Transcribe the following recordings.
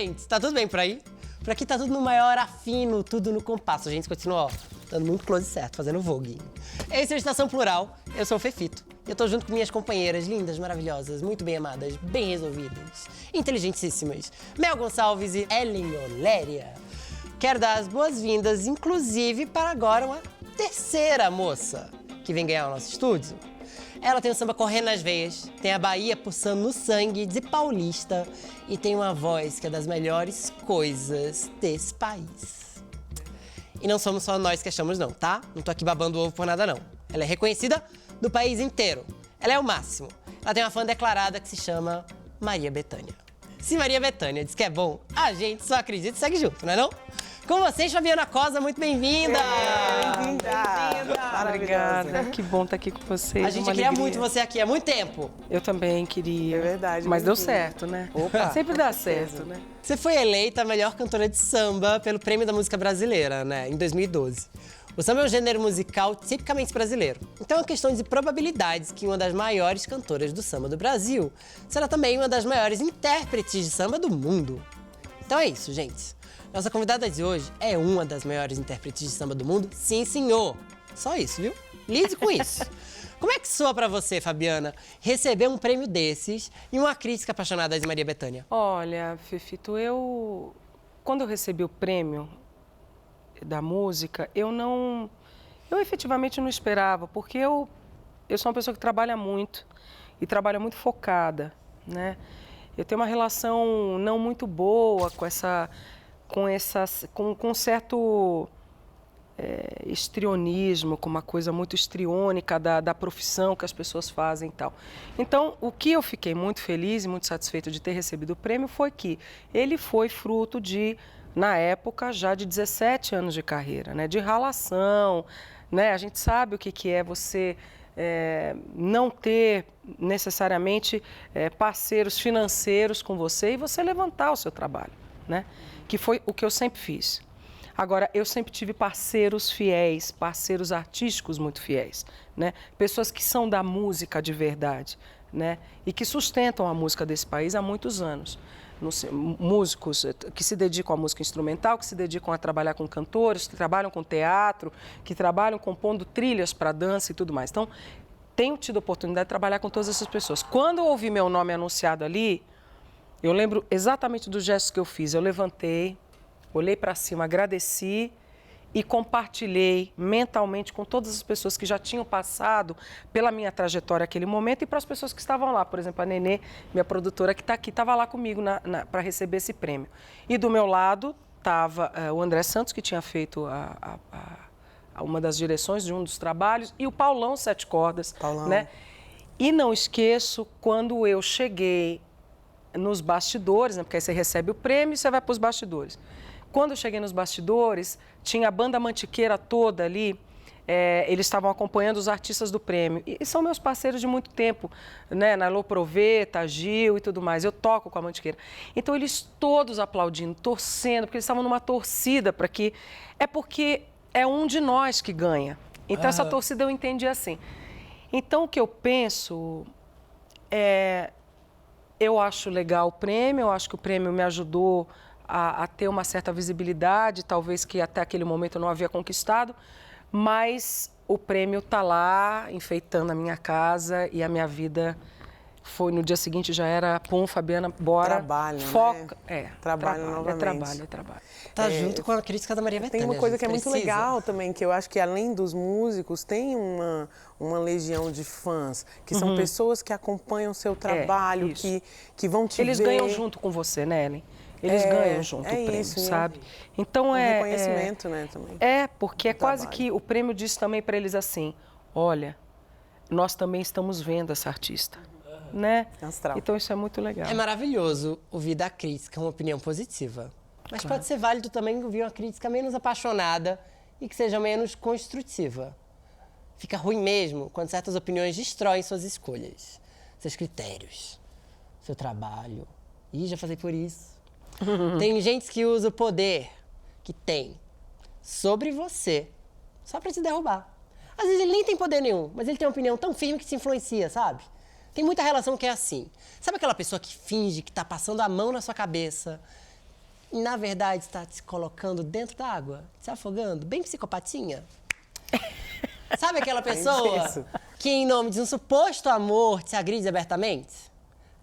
gente? Tá tudo bem por aí? Por aqui tá tudo no maior afino, tudo no compasso. A gente continua, ó, dando muito close certo, fazendo vogue. Esse é a Estação Plural, eu sou o Fefito. E eu tô junto com minhas companheiras lindas, maravilhosas, muito bem amadas, bem resolvidas, inteligentíssimas, Mel Gonçalves e Ellen Oléria. Quero dar as boas-vindas, inclusive, para agora uma terceira moça que vem ganhar o nosso estúdio. Ela tem o samba correndo nas veias, tem a Bahia pulsando no sangue de paulista e tem uma voz que é das melhores coisas desse país. E não somos só nós que achamos não, tá? Não tô aqui babando o ovo por nada não. Ela é reconhecida do país inteiro. Ela é o máximo. Ela tem uma fã declarada que se chama Maria Bethânia. Se Maria Bethânia diz que é bom, a gente só acredita e segue junto, não é não? Com vocês, Fabiana Cosa, muito bem-vinda! Bem-vinda! Obrigada, que bom estar aqui com vocês. A gente queria muito você aqui há muito tempo. Eu também queria. É verdade. Mas deu certo, né? Opa, sempre dá certo, né? Você foi eleita a melhor cantora de samba pelo Prêmio da Música Brasileira, né, em 2012. O samba é um gênero musical tipicamente brasileiro. Então é uma questão de probabilidades que uma das maiores cantoras do samba do Brasil será também uma das maiores intérpretes de samba do mundo. Então é isso, gente. Nossa convidada de hoje é uma das maiores intérpretes de samba do mundo, sim, senhor. Só isso, viu? Lide com isso. Como é que soa pra você, Fabiana, receber um prêmio desses e uma crítica apaixonada de Maria Bethânia? Olha, Fefito, quando eu recebi o prêmio da música, eu efetivamente não esperava, porque eu sou uma pessoa que trabalha muito e trabalha muito focada, né? Eu tenho uma relação não muito boa com um certo histrionismo, com uma coisa muito histriônica da profissão que as pessoas fazem e tal. Então, o que eu fiquei muito feliz e muito satisfeito de ter recebido o prêmio foi que ele foi fruto de, na época, já de 17 anos de carreira, né? De ralação, né? A gente sabe o que é você não ter necessariamente parceiros financeiros com você e você levantar o seu trabalho, né? Que foi o que eu sempre fiz. Agora, eu sempre tive parceiros fiéis, parceiros artísticos muito fiéis, né? Pessoas que são da música de verdade, né? E que sustentam a música desse país há muitos anos. Músicos que se dedicam à música instrumental, que se dedicam a trabalhar com cantores, que trabalham com teatro, que trabalham compondo trilhas para dança e tudo mais. Então, tenho tido a oportunidade de trabalhar com todas essas pessoas. Quando eu ouvi meu nome anunciado ali, eu lembro exatamente dos gestos que eu fiz. Eu levantei, olhei para cima, agradeci e compartilhei mentalmente com todas as pessoas que já tinham passado pela minha trajetória naquele momento e para as pessoas que estavam lá. Por exemplo, a Nenê, minha produtora que está aqui, estava lá comigo para receber esse prêmio. E do meu lado estava o André Santos, que tinha feito uma das direções de um dos trabalhos, e o Paulão Sete Cordas. Paulão. Né? E não esqueço, quando eu cheguei nos bastidores, né, porque aí você recebe o prêmio e você vai para os bastidores. Quando eu cheguei nos bastidores, tinha a banda Mantiqueira toda ali, eles estavam acompanhando os artistas do prêmio. E são meus parceiros de muito tempo, né? Nalô Proveta, Gil e tudo mais. Eu toco com a Mantiqueira. Então, eles todos aplaudindo, torcendo, porque eles estavam numa torcida para que... É porque é um de nós que ganha. Então, essa torcida eu entendi assim. Então, o que eu penso eu acho legal o prêmio, eu acho que o prêmio me ajudou a ter uma certa visibilidade, talvez que até aquele momento eu não havia conquistado, mas o prêmio está lá, enfeitando a minha casa e a minha vida foi no dia seguinte, já era, pum, Fabiana, bora. Trabalho, foca, né? Trabalho novamente. É trabalho. Tá junto com a crítica da Maria Bethânia. Tem uma coisa que é muito precisa. legal também, que eu acho que além dos músicos, tem uma legião de fãs, que são pessoas que acompanham o seu trabalho, que vão te Eles ver. ganham junto com você, né, Ellen? Eles ganham junto o prêmio, isso, sabe? Então reconhecimento, né, também. Porque é quase que o prêmio diz também para eles assim, olha, nós também estamos vendo essa artista, né? Astral. Então isso é muito legal. É maravilhoso ouvir da crítica uma opinião positiva. Mas pode ser válido também ouvir uma crítica menos apaixonada e que seja menos construtiva. Fica ruim mesmo quando certas opiniões destroem suas escolhas, seus critérios, seu trabalho. Ih, já passei por isso. Tem gente que usa o poder que tem sobre você só pra te derrubar. Às vezes ele nem tem poder nenhum, mas ele tem uma opinião tão firme que te influencia, sabe? Tem muita relação que é assim. Sabe aquela pessoa que finge que tá passando a mão na sua cabeça, e, na verdade, está se colocando dentro da água, se afogando, bem psicopatinha? Sabe aquela pessoa que, em nome de um suposto amor, te agride abertamente?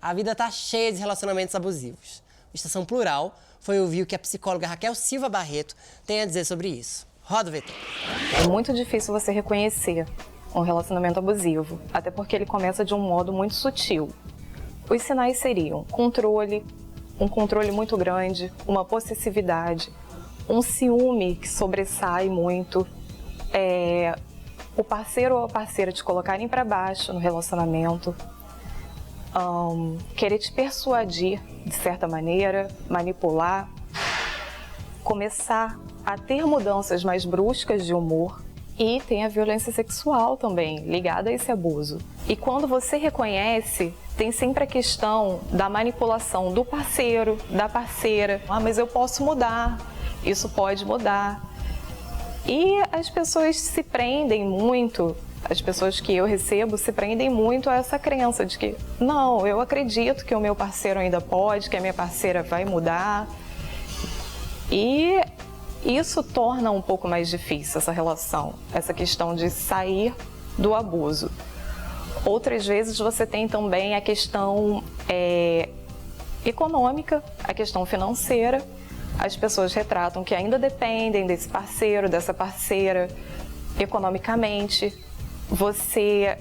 A vida tá cheia de relacionamentos abusivos. O Estação Plural foi ouvir o que a psicóloga Raquel Silva Barreto tem a dizer sobre isso. Roda o Vitor. É muito difícil você reconhecer um relacionamento abusivo, até porque ele começa de um modo muito sutil. Os sinais seriam um controle muito grande, uma possessividade, um ciúme que sobressai muito, o parceiro ou a parceira te colocarem para baixo no relacionamento, querer te persuadir de certa maneira, manipular, começar a ter mudanças mais bruscas de humor. E tem a violência sexual também, ligada a esse abuso. E quando você reconhece, tem sempre a questão da manipulação do parceiro, da parceira. Ah, mas eu posso mudar, isso pode mudar. E as pessoas se prendem muito, as pessoas que eu recebo se prendem muito a essa crença de que, não, eu acredito que o meu parceiro ainda pode, que a minha parceira vai mudar. E isso torna um pouco mais difícil essa relação, essa questão de sair do abuso. Outras vezes você tem também a questão econômica, a questão financeira. As pessoas retratam que ainda dependem desse parceiro, dessa parceira, economicamente. Você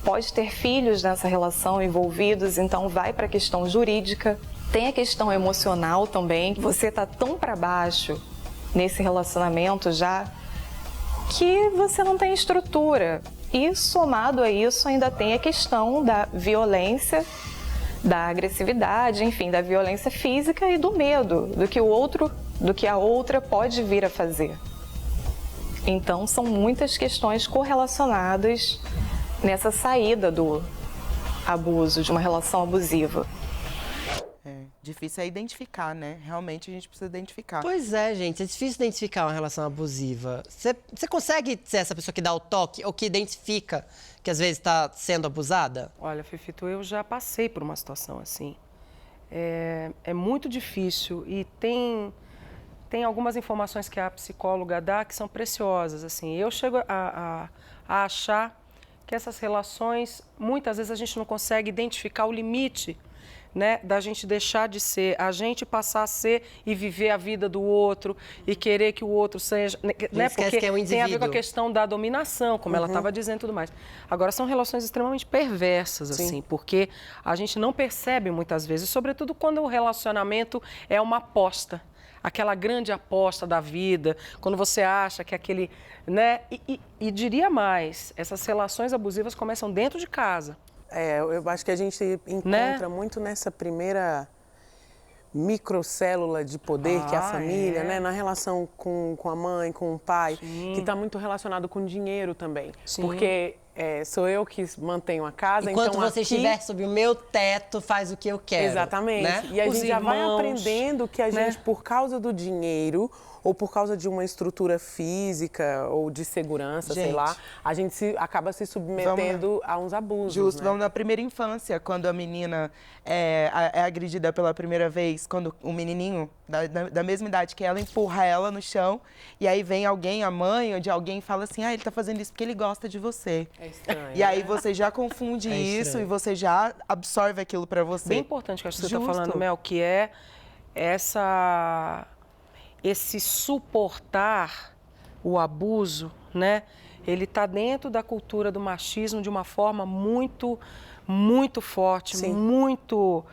pode ter filhos nessa relação envolvidos, então vai para a questão jurídica. Tem a questão emocional também, você está tão para baixo nesse relacionamento já, que você não tem estrutura. E somado a isso ainda tem a questão da violência, da agressividade, enfim, da violência física e do medo do que a outra pode vir a fazer. Então são muitas questões correlacionadas nessa saída do abuso, de uma relação abusiva. Difícil é identificar, né? Realmente a gente precisa identificar. Pois é, gente. É difícil identificar uma relação abusiva. Você consegue ser essa pessoa que dá o toque ou que identifica que às vezes está sendo abusada? Olha, Fefito, eu já passei por uma situação assim. É muito difícil e tem algumas informações que a psicóloga dá que são preciosas. Assim, eu chego a achar que essas relações, muitas vezes a gente não consegue identificar o limite, né, da gente deixar de ser, a gente passar a ser e viver a vida do outro e querer que o outro seja, né, porque que é um tem a ver com a questão da dominação, como ela estava dizendo e tudo mais. Agora, são relações extremamente perversas, assim, porque a gente não percebe muitas vezes, sobretudo quando o relacionamento é uma aposta, aquela grande aposta da vida, quando você acha que aquele, né, e diria mais, essas relações abusivas começam dentro de casa. Eu acho que a gente encontra muito nessa primeira microcélula de poder que é a família, né? Na relação com a mãe, com o pai, que está muito relacionado com dinheiro também. Sim. Porque sou eu que mantenho a casa, enquanto então você estiver sob o meu teto, faz o que eu quero. Exatamente. Né? E a gente já vai aprendendo que a gente, por causa do dinheiro ou por causa de uma estrutura física ou de segurança, sei lá, a gente acaba se submetendo a uns abusos. Justo, né? Vamos na primeira infância, quando a menina é agredida pela primeira vez, quando o menininho da mesma idade que ela empurra ela no chão, e aí vem alguém, a mãe ou de alguém, e fala assim, ele tá fazendo isso porque ele gosta de você. É estranho. E aí você já confunde isso e você já absorve aquilo pra você. Bem importante que acho que você tá falando, Mel, que é esse suportar o abuso, né? Ele está dentro da cultura do machismo de uma forma muito, muito forte, muito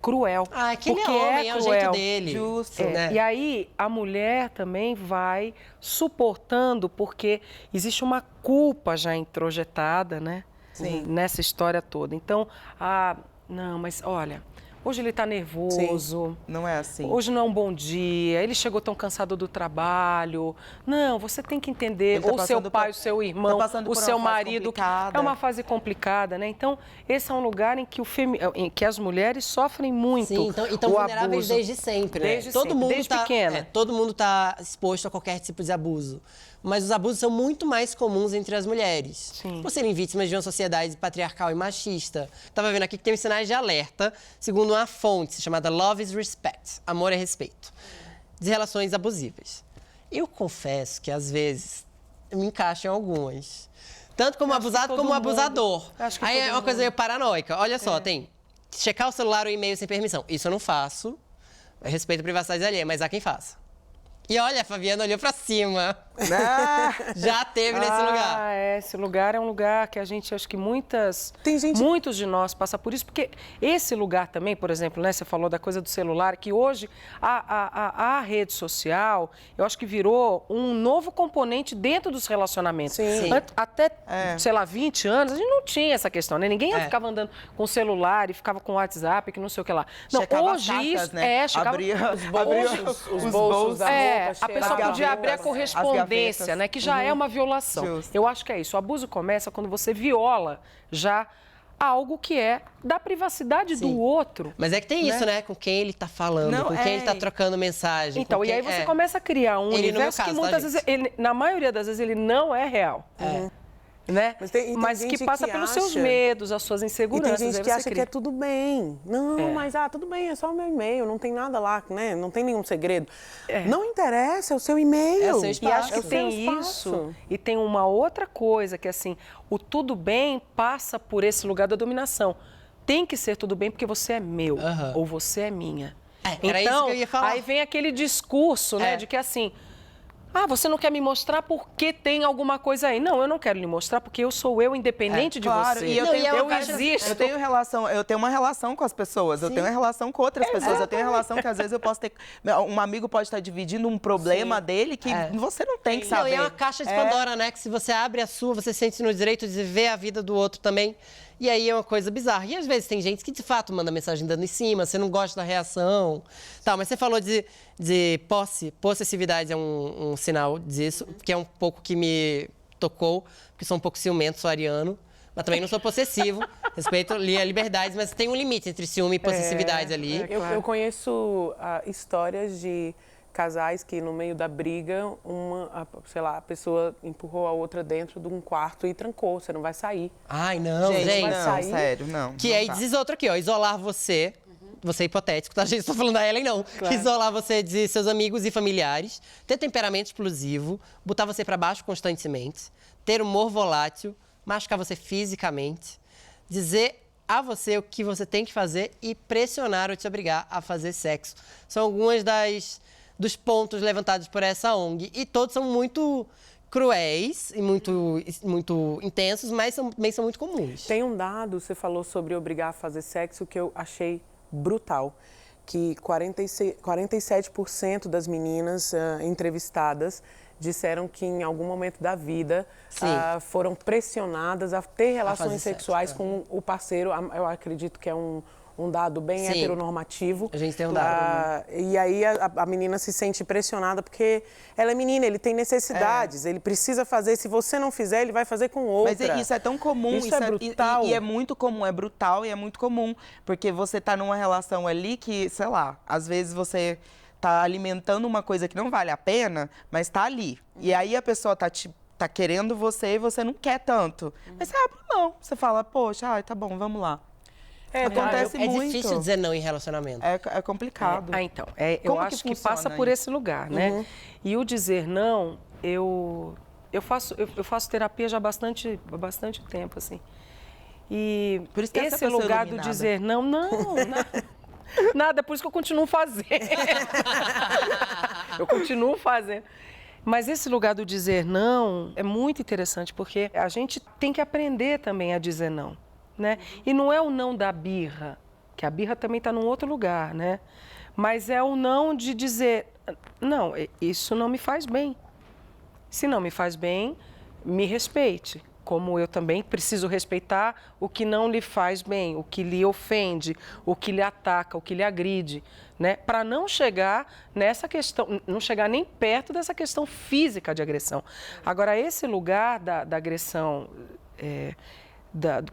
cruel. Aquele porque homem, é o jeito dele. Justo. Né? E aí a mulher também vai suportando, porque existe uma culpa já introjetada, né? Sim. Nessa história toda. Então, não, mas olha, hoje ele está nervoso. Sim, não é assim. Hoje não é um bom dia, ele chegou tão cansado do trabalho. Não, você tem que entender, ou seu pai, o seu irmão, o seu marido. É uma fase complicada, né? Então, esse é um lugar em que as mulheres sofrem muito. Sim, então vulneráveis abuso. desde sempre, né? Desde pequena. Todo mundo está exposto a qualquer tipo de abuso. mas os abusos são muito mais comuns entre as mulheres. Sim. Por serem vítimas de uma sociedade patriarcal e machista. Tava vendo aqui que tem uns sinais de alerta, segundo uma fonte chamada Love is Respect, amor é respeito, de relações abusivas. Eu confesso que, às vezes, me encaixo em algumas. Tanto como abusado como abusador. Aí é uma coisa meio paranoica. Olha só, tem checar o celular ou e-mail sem permissão. Isso eu não faço. Eu respeito a privacidade alheia, mas há quem faça. E olha, a Fabiana olhou pra cima. Já teve nesse lugar. Esse lugar é um lugar que a gente, acho que muitos de nós passam por isso, porque esse lugar também, por exemplo, né, você falou da coisa do celular, que hoje a rede social, eu acho que virou um novo componente dentro dos relacionamentos. Sim. Até, sei lá, 20 anos, a gente não tinha essa questão, né? Ninguém ficava andando com o celular e ficava com o WhatsApp, que não sei o que lá. Não, checava hoje cartas, isso né? checava Abria os bolsos da roupa, a pessoa podia abrir a correspondência, né? Que já é uma violação. Justo. Eu acho que é isso. O abuso começa quando você viola já algo que é da privacidade do outro. Mas é que tem isso, né? Com quem ele tá falando, com quem ele tá trocando mensagem. Então, e aí você começa a criar um universo que muitas vezes, na maioria das vezes, ele não é real. Né? Mas que passa pelos seus medos, as suas inseguranças. E tem gente que acha que é tudo bem. Não, mas tudo bem, é só o meu e-mail, não tem nada lá, né? Não tem nenhum segredo. Não interessa, é o seu e-mail. É o seu espaço. E acho que tem isso. E tem uma outra coisa, que assim, o tudo bem passa por esse lugar da dominação. Tem que ser tudo bem porque você é meu, ou você é minha. Era isso que eu ia falar. Aí vem aquele discurso, né, de que assim... você não quer me mostrar porque tem alguma coisa aí. Não, eu não quero lhe mostrar porque eu sou eu, independente de você. E eu existo. Eu tenho uma relação com as pessoas, eu tenho uma relação com outras pessoas. Eu tenho uma relação que às vezes eu posso ter... Um amigo pode estar dividindo um problema dele que você não tem que saber. Não, e é uma caixa de Pandora, né? Que se você abre a sua, você sente no direito de ver a vida do outro também. E aí é uma coisa bizarra. E às vezes tem gente que de fato manda mensagem dando em cima, você não gosta da reação. Mas você falou de possessividade, é um sinal disso, que é um pouco que me tocou, porque sou um pouco ciumento, sou ariano, mas também não sou possessivo, respeito a liberdades, mas tem um limite entre ciúme e possessividade ali. Eu conheço histórias de casais que no meio da briga, a pessoa empurrou a outra dentro de um quarto e trancou, você não vai sair. Ai, não, gente. Não, sair. sério, não. Que aí diz outro aqui, isolar você, você é hipotético, tá, gente? Estou falando da Ellen, não. Claro. Isolar você de seus amigos e familiares, ter temperamento explosivo, botar você para baixo constantemente, ter humor volátil, machucar você fisicamente, dizer a você o que você tem que fazer e pressionar ou te obrigar a fazer sexo. São algumas dos pontos levantados por essa ONG. E todos são muito cruéis e muito intensos, mas também são muito comuns. Tem um dado, você falou sobre obrigar a fazer sexo, que eu achei brutal, que 47% das meninas entrevistadas disseram que em algum momento da vida foram pressionadas a ter relações sexuais com o parceiro. Eu acredito que é um dado bem heteronormativo. A gente tem um dado. E aí a menina se sente pressionada porque ela é menina, ele tem necessidades, ele precisa fazer. Se você não fizer, ele vai fazer com outra. Mas isso é tão comum. Isso é brutal. E é muito comum, é brutal e é muito comum. Porque você tá numa relação ali que, sei lá, às vezes você tá alimentando uma coisa que não vale a pena, mas tá ali. E aí a pessoa tá querendo você e você não quer tanto. Mas você abre mão. Você fala, poxa, tá bom, vamos lá. Acontece muito. É difícil dizer não em relacionamento. É complicado. Então, eu acho que passa por esse lugar, né? E o dizer não, eu faço terapia já há bastante tempo, assim. E por isso que esse lugar do dizer não, nada, por isso que eu continuo fazendo. Eu continuo fazendo. Mas esse lugar do dizer não é muito interessante, porque a gente tem que aprender também a dizer não. Né? E não é o não da birra, que a birra também está num outro lugar, né? Mas é o não de dizer, não, isso não me faz bem. Se não me faz bem, me respeite. Como eu também preciso respeitar o que não lhe faz bem, o que lhe ofende, o que lhe ataca, o que lhe agride, né? Para não chegar nessa questão, não chegar nem perto dessa questão física de agressão. Agora, esse lugar da agressão...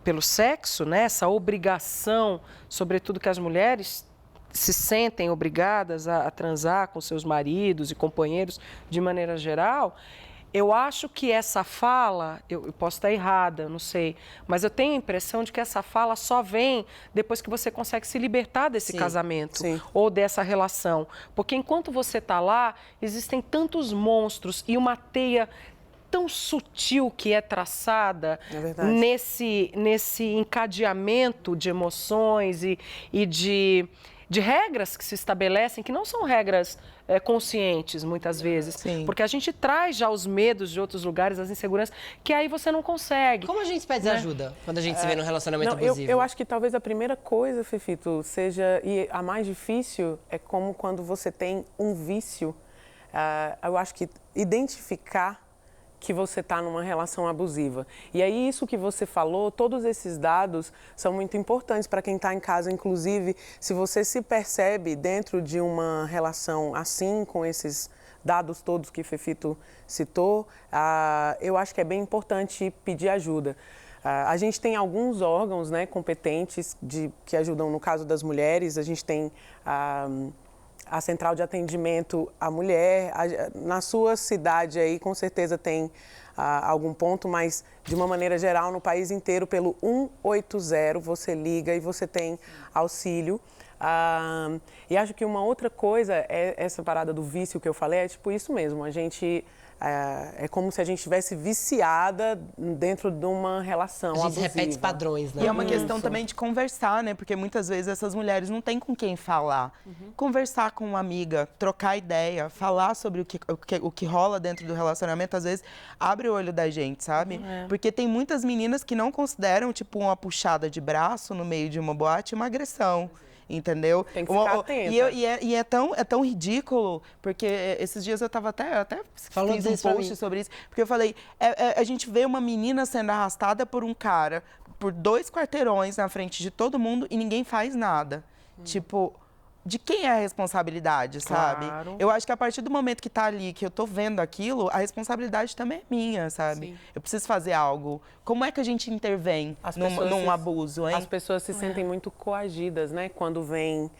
pelo sexo, né? Essa obrigação, sobretudo que as mulheres se sentem obrigadas a transar com seus maridos e companheiros de maneira geral, Eu acho que essa fala, eu posso estar errada, não sei, mas eu tenho a impressão de que essa fala só vem depois que você consegue se libertar desse casamento ou dessa relação. Porque enquanto você está lá, existem tantos monstros e uma teia tão sutil que é traçada nesse encadeamento de emoções e de regras que se estabelecem, que não são regras conscientes, muitas vezes. Porque a gente traz já os medos de outros lugares, as inseguranças, que aí você não consegue. Como a gente pede ajuda quando a gente se vê num relacionamento abusivo? Eu acho que talvez a primeira coisa, Fefito, seja, e a mais difícil, é como quando você tem um vício. Eu acho que identificar que você está numa relação abusiva. E aí, isso que você falou, todos esses dados são muito importantes para quem está em casa. Inclusive, se você se percebe dentro de uma relação assim, com esses dados todos que Fefito citou, eu acho que é bem importante pedir ajuda. A gente tem alguns órgãos, né, competentes que ajudam, no caso das mulheres. A gente tem a Central de Atendimento à Mulher. Na sua cidade aí, com certeza tem algum ponto, mas de uma maneira geral, no país inteiro, pelo 180, você liga e você tem auxílio. E acho que uma outra coisa, essa parada do vício que eu falei, é tipo isso mesmo. A gente... É como se a gente estivesse viciada dentro de uma relação abusiva. A gente repete padrões, né? E é uma questão também de conversar, né? Porque muitas vezes essas mulheres não têm com quem falar. Conversar com uma amiga, trocar ideia, falar sobre o que rola dentro do relacionamento, às vezes abre o olho da gente, sabe? Porque tem muitas meninas que não consideram, tipo, uma puxada de braço no meio de uma boate uma agressão. Entendeu? Tem que ficar atenta. E é tão ridículo, porque esses dias eu tava até fiz um post sobre isso, porque eu falei, a gente vê uma menina sendo arrastada por um cara, por 2 quarteirões na frente de todo mundo e ninguém faz nada. Tipo, de quem é a responsabilidade, sabe? Eu acho que a partir do momento que tá ali, que eu tô vendo aquilo, a responsabilidade também é minha, sabe? Eu preciso fazer algo. Como é que a gente intervém num abuso, hein? As pessoas se sentem muito coagidas, né? Quando vem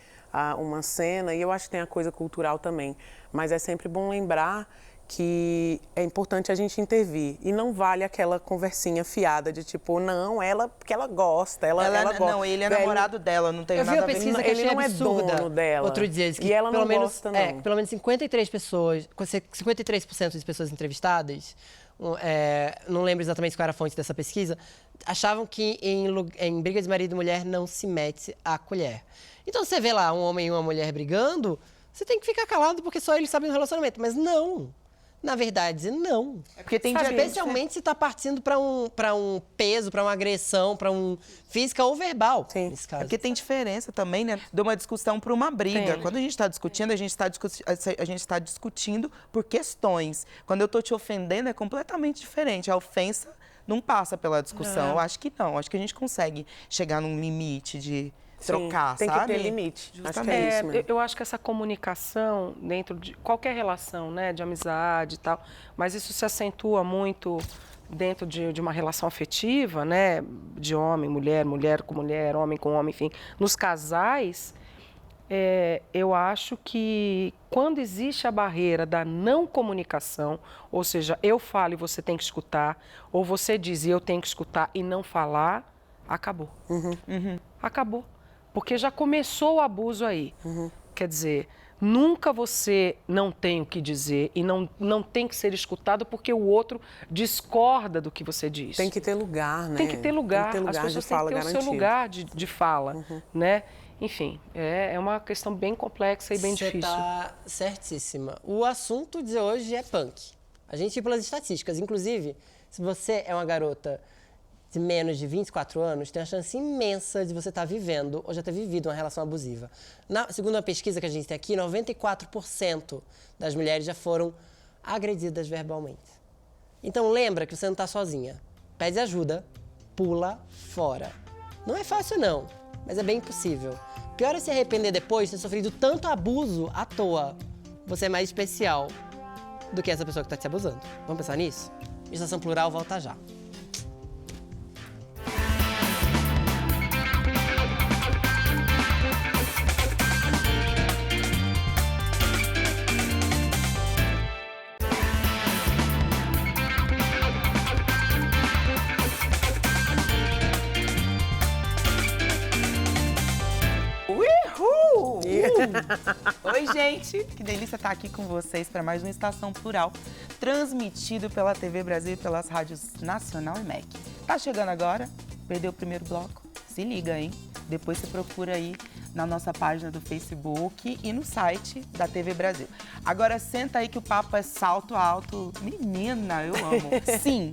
uma cena, e eu acho que tem a coisa cultural também. Mas é sempre bom lembrar que é importante a gente intervir. E não vale aquela conversinha fiada de tipo, não, porque ela gosta, ela gosta. Não, ele é namorado dela, não tem nada a ver. Eu vi a pesquisa que ele não absurda. É dono dela. Outro dia, diz que e ela pelo não menos, gosta, não. pelo menos 53% das pessoas entrevistadas, não lembro exatamente qual era a fonte dessa pesquisa, achavam que em briga de marido e mulher não se mete a colher. Então, você vê lá um homem e uma mulher brigando, você tem que ficar calado porque só eles sabem do relacionamento. Mas não. Na verdade, não. É porque tem especialmente se está partindo para um peso, para uma agressão, para um física ou verbal. Sim. Nesse caso. É porque tem diferença também, né? De uma discussão para uma briga. Quando a gente está discutindo, a gente está discutindo por questões. Quando eu estou te ofendendo, é completamente diferente. A ofensa não passa pela discussão. Eu acho que não. Acho que a gente consegue chegar num limite de trocar, tem sabe? Tem que ter limite. Justamente. Acho que é isso mesmo. Eu acho que essa comunicação dentro de qualquer relação, né, de amizade e tal, mas isso se acentua muito dentro de uma relação afetiva, né, de homem, mulher, mulher com mulher, homem com homem, enfim. Nos casais, eu acho que quando existe a barreira da não comunicação, ou seja, eu falo e você tem que escutar, ou você diz e eu tenho que escutar e não falar, acabou. Acabou. Porque já começou o abuso aí. Quer dizer, nunca você não tem o que dizer e não tem que ser escutado porque o outro discorda do que você diz. Tem que ter lugar, né? Tem que ter lugar. Tem que ter lugar. As pessoas têm que ter o seu lugar de fala, né? Enfim, é uma questão bem complexa e bem difícil. Você está certíssima. O assunto de hoje é punk. A gente ir pelas estatísticas. Inclusive, se você é uma garota de menos de 24 anos, tem a chance imensa de você estar vivendo ou já ter vivido uma relação abusiva. Segundo uma pesquisa que a gente tem aqui, 94% das mulheres já foram agredidas verbalmente. Então lembra que você não está sozinha. Pede ajuda, pula fora. Não é fácil não, mas é bem possível. Pior é se arrepender depois de ter sofrido tanto abuso à toa. Você é mais especial do que essa pessoa que está te abusando. Vamos pensar nisso? Estação Plural volta já. Oi, gente! Que delícia estar aqui com vocês para mais uma Estação Plural, transmitido pela TV Brasil e pelas rádios Nacional e MEC. Tá chegando agora? Perdeu o primeiro bloco? Se liga, hein? Depois você procura aí na nossa página do Facebook e no site da TV Brasil. Agora senta aí que o papo é salto alto. Menina, eu amo. Sim,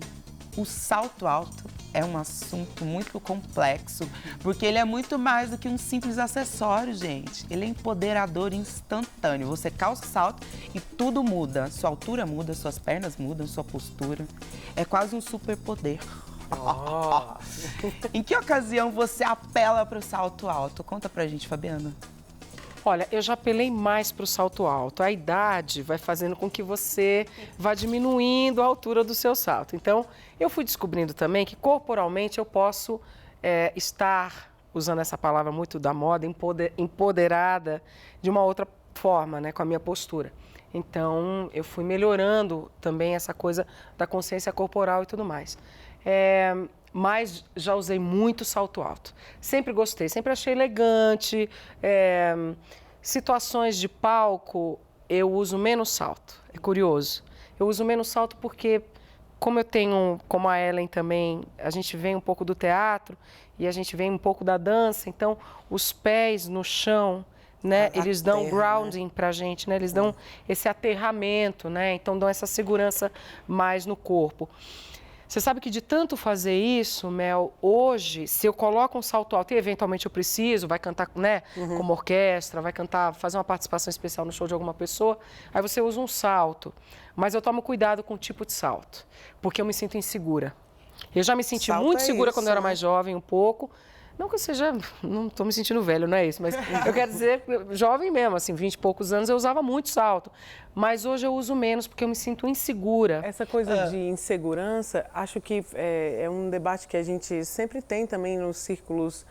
o salto alto é um assunto muito complexo, porque ele é muito mais do que um simples acessório, gente. Ele é empoderador instantâneo. Você calça o salto e tudo muda. Sua altura muda, suas pernas mudam, sua postura. É quase um superpoder. Oh. Em que ocasião você apela para o salto alto? Conta pra gente, Fabiana. Olha, eu já apelei mais para o salto alto. A idade vai fazendo com que você vá diminuindo a altura do seu salto. Então, eu fui descobrindo também que corporalmente eu posso estar, usando essa palavra muito da moda, empoderada de uma outra forma, né, com a minha postura. Então, eu fui melhorando também essa coisa da consciência corporal e tudo mais. Mas já usei muito salto alto. Sempre gostei, sempre achei elegante. Situações de palco, eu uso menos salto. É curioso. Eu uso menos salto porque, como eu tenho, como a Ellen também, a gente vem um pouco do teatro e a gente vem um pouco da dança, então os pés no chão, né, eles dão grounding, né, pra gente, né? Eles dão esse aterramento, né? Então dão essa segurança mais no corpo. Você sabe que de tanto fazer isso, Mel, hoje, se eu coloco um salto alto e eventualmente eu preciso, vai cantar, né, como orquestra, vai cantar, fazer uma participação especial no show de alguma pessoa, aí você usa um salto. Mas eu tomo cuidado com o tipo de salto, porque eu me sinto insegura. Eu já me senti Salto muito segura isso, quando eu era né? mais jovem, um pouco. Não que eu seja, não estou me sentindo velho, não é isso, mas eu quero dizer, jovem mesmo, assim, 20 e poucos anos eu usava muito salto, mas hoje eu uso menos porque eu me sinto insegura. Essa coisa de insegurança, acho que é um debate que a gente sempre tem também nos círculos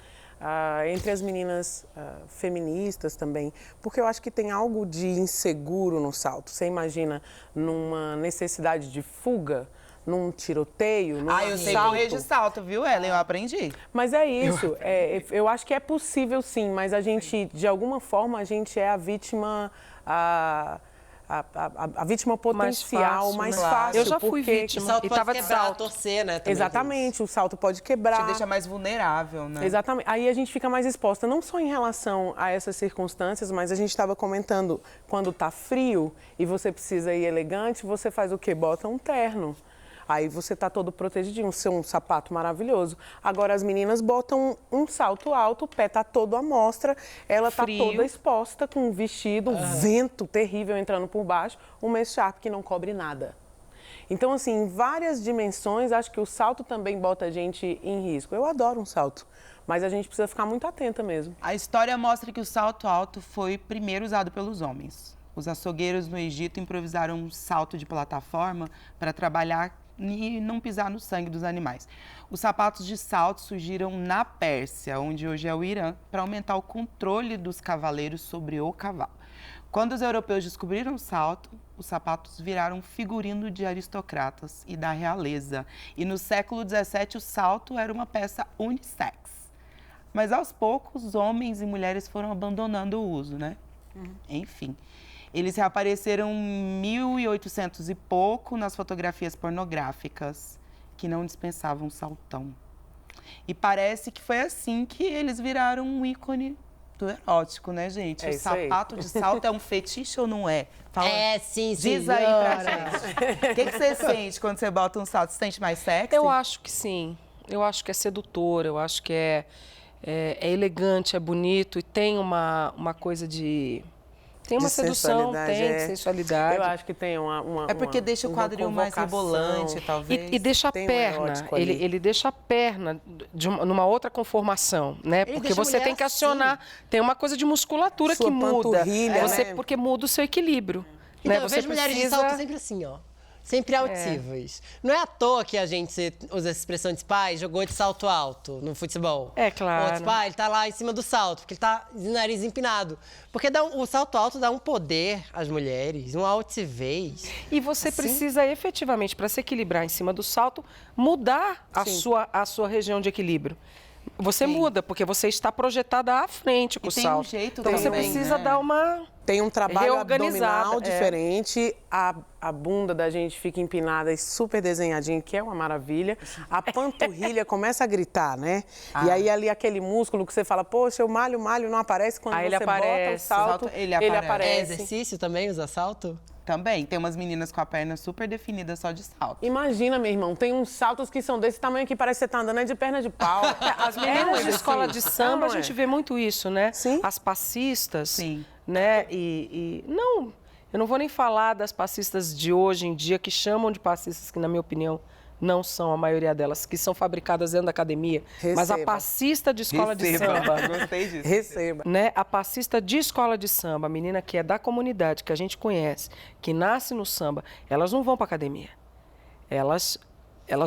entre as meninas feministas também, porque eu acho que tem algo de inseguro no salto. Você imagina numa necessidade de fuga, num tiroteio, num Eu sei assalto. correr de salto, viu, Ellen? Eu aprendi. Mas é isso, eu acho que é possível sim, mas a gente, de alguma forma, a gente é a vítima, a vítima potencial, mais fácil. Eu já fui porque vítima. O salto E pode tava de quebrar, salto. torcer, né? Também Exatamente, o salto pode quebrar. Te deixa mais vulnerável, né? Exatamente. Aí a gente fica mais exposta, não só em relação a essas circunstâncias, mas a gente estava comentando, quando tá frio e você precisa ir elegante, você faz o quê? Bota um terno. Aí você tá todo protegidinho, um sapato maravilhoso. Agora as meninas botam um salto alto, o pé tá todo à mostra, ela tá toda exposta com um vestido, um vento terrível entrando por baixo, uma echarpe que não cobre nada. Então, assim, em várias dimensões, acho que o salto também bota a gente em risco. Eu adoro um salto, mas a gente precisa ficar muito atenta mesmo. A história mostra que o salto alto foi primeiro usado pelos homens. Os açougueiros no Egito improvisaram um salto de plataforma para trabalhar e não pisar no sangue dos animais. Os sapatos de salto surgiram na Pérsia, onde hoje é o Irã, para aumentar o controle dos cavaleiros sobre o cavalo. Quando os europeus descobriram o salto, os sapatos viraram figurino de aristocratas e da realeza. E no século XVII, o salto era uma peça unissex. Mas aos poucos, homens e mulheres foram abandonando o uso, né? Enfim. Eles reapareceram em 1800 e pouco nas fotografias pornográficas, que não dispensavam saltão. E parece que foi assim que eles viraram um ícone do erótico, né, gente? O sapato de salto é um fetiche ou não é? Fala, sim, diz aí pra gente. O que você sente quando você bota um salto? Você sente mais sexy? Eu acho que sim. Eu acho que é sedutor, eu acho que é elegante, é bonito e tem uma coisa de... Tem uma sedução, tem sensualidade. Eu acho que tem uma É porque deixa o quadril mais rebolante, talvez. E deixa a perna, ele deixa a perna numa outra conformação, né? Porque você tem que acionar, tem uma coisa de musculatura que muda, né? Porque muda o seu equilíbrio. Então, né? eu vejo mulheres de salto sempre assim, ó. Sempre altivas. Não é à toa que a gente usa essa expressão de pai, jogou de salto alto no futebol. É claro. Outro pai, ele tá lá em cima do salto, porque ele tá de nariz empinado. Porque o salto alto dá um poder às mulheres, uma altivez. E você precisa efetivamente, para se equilibrar em cima do salto, mudar a sua região de equilíbrio. Você muda, porque você está projetada à frente com o salto. Tem um jeito então você também, precisa dar uma Tem um trabalho reorganizada, abdominal diferente, a bunda da gente fica empinada e super desenhadinha, que é uma maravilha. A panturrilha começa a gritar, né? E aí ali aquele músculo que você fala, poxa, eu malho, não aparece. Quando Aí você ele bota o aparece, salto, ele É aparece. exercício também, usar salto? Também, tem umas meninas com a perna super definida só de salto. Imagina, meu irmão, tem uns saltos que são desse tamanho que parece que você tá andando de perna de pau. As meninas de escola de samba, a gente vê muito isso, né? Sim. As passistas, Sim. né? Não, eu não vou nem falar das passistas de hoje em dia, que chamam de passistas, que na minha opinião não são a maioria delas, que são fabricadas dentro da academia. Mas a passista de escola de samba... Gostei disso. Receba. Né? A passista de escola de samba, a menina que é da comunidade, que a gente conhece, que nasce no samba, elas não vão para academia. Elas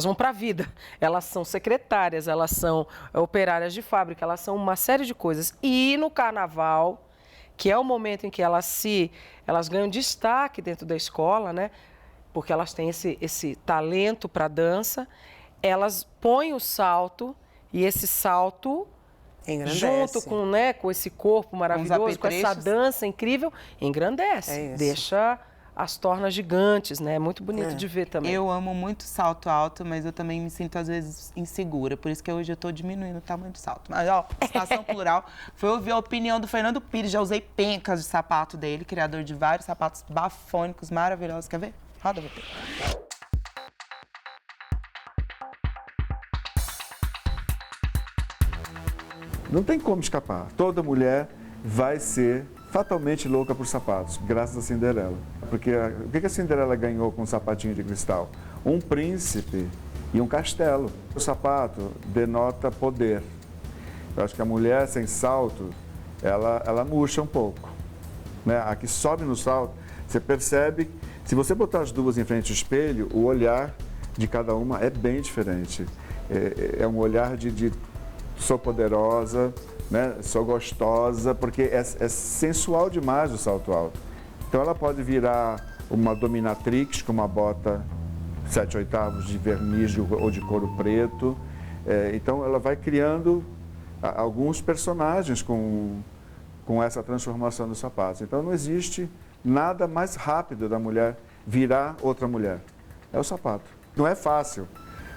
vão para a vida. Elas são secretárias, elas são operárias de fábrica, elas são uma série de coisas. E no carnaval, que é o momento em que elas ganham destaque dentro da escola, né? Porque elas têm esse talento para dança, elas põem o salto e esse salto Engrandece. junto com esse corpo maravilhoso, com essa dança incrível, engrandece, deixa as tornas gigantes, né? É muito bonito de ver também. Eu amo muito salto alto, mas eu também me sinto às vezes insegura, por isso que hoje eu tô diminuindo o tamanho do salto. Mas, ó, Estação Plural, foi ouvir a opinião do Fernando Pires, já usei pencas de sapato dele, criador de vários sapatos bafônicos maravilhosos. Quer ver? Roda, VP. Não tem como escapar. Toda mulher vai ser fatalmente louca por sapatos, graças a Cinderela. Porque o que a Cinderela ganhou com um sapatinho de cristal? Um príncipe e um castelo. O sapato denota poder. Eu acho que a mulher sem salto, ela murcha um pouco. Né? A que sobe no salto, você percebe, se você botar as duas em frente ao espelho, o olhar de cada uma é bem diferente. É um olhar de sou poderosa, né? Sou gostosa, porque é sensual demais o salto alto. Então ela pode virar uma dominatrix com uma bota 7/8 de verniz ou de couro preto. Então ela vai criando alguns personagens com essa transformação dos sapatos. Então não existe nada mais rápido da mulher virar outra mulher. É o sapato. Não é fácil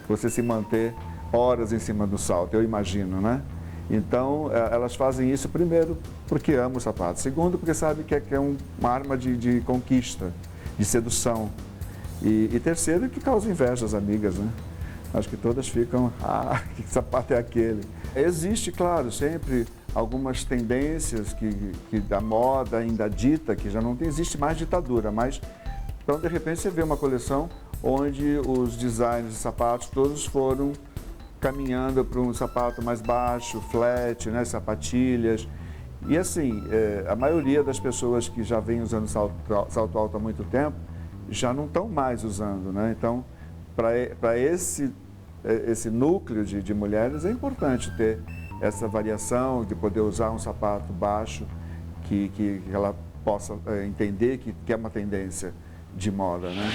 você se manter horas em cima do salto, eu imagino, né? Então, elas fazem isso, primeiro, porque amam o sapato. Segundo, porque sabem que é uma arma de conquista, de sedução. E terceiro, que causa inveja às amigas, né? Acho que todas ficam, que sapato é aquele? Existe, claro, sempre algumas tendências que da moda ainda dita, que já não existe mais ditadura, mas então, de repente, você vê uma coleção onde os designers de sapatos todos foram caminhando para um sapato mais baixo, flat, né, sapatilhas. E assim, a maioria das pessoas que já vem usando salto alto há muito tempo, já não estão mais usando, né? Então, para esse núcleo de mulheres, é importante ter essa variação, de poder usar um sapato baixo, que ela possa entender que é uma tendência de moda, né?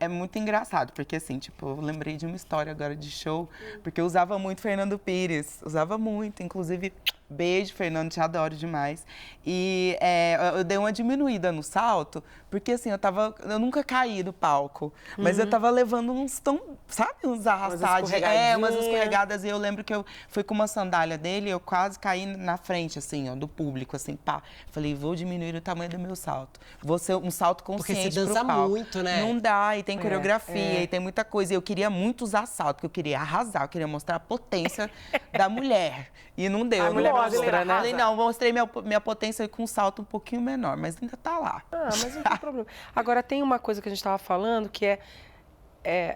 É muito engraçado, porque assim, tipo, eu lembrei de uma história agora de show, porque eu usava muito Fernando Pires, usava muito, inclusive, beijo, Fernando, te adoro demais. E eu dei uma diminuída no salto, porque assim, eu nunca caí do palco, mas eu tava levando uns uns arrastados, umas escorregadas, e eu lembro que eu fui com uma sandália dele, eu quase caí na frente, assim, ó, do público, assim, pá. Falei, vou diminuir o tamanho do meu salto. Vou ser um salto consciente pro palco. Porque você dança muito, né? Não dá, e tem coreografia, e tem muita coisa. E eu queria muito usar salto, porque eu queria arrasar, eu queria mostrar a potência da mulher. E não deu. A mulher mostra, né? Falei, não, mostrei minha potência com um salto um pouquinho menor, mas ainda tá lá. Mas não tem problema. Agora, tem uma coisa que a gente estava falando, que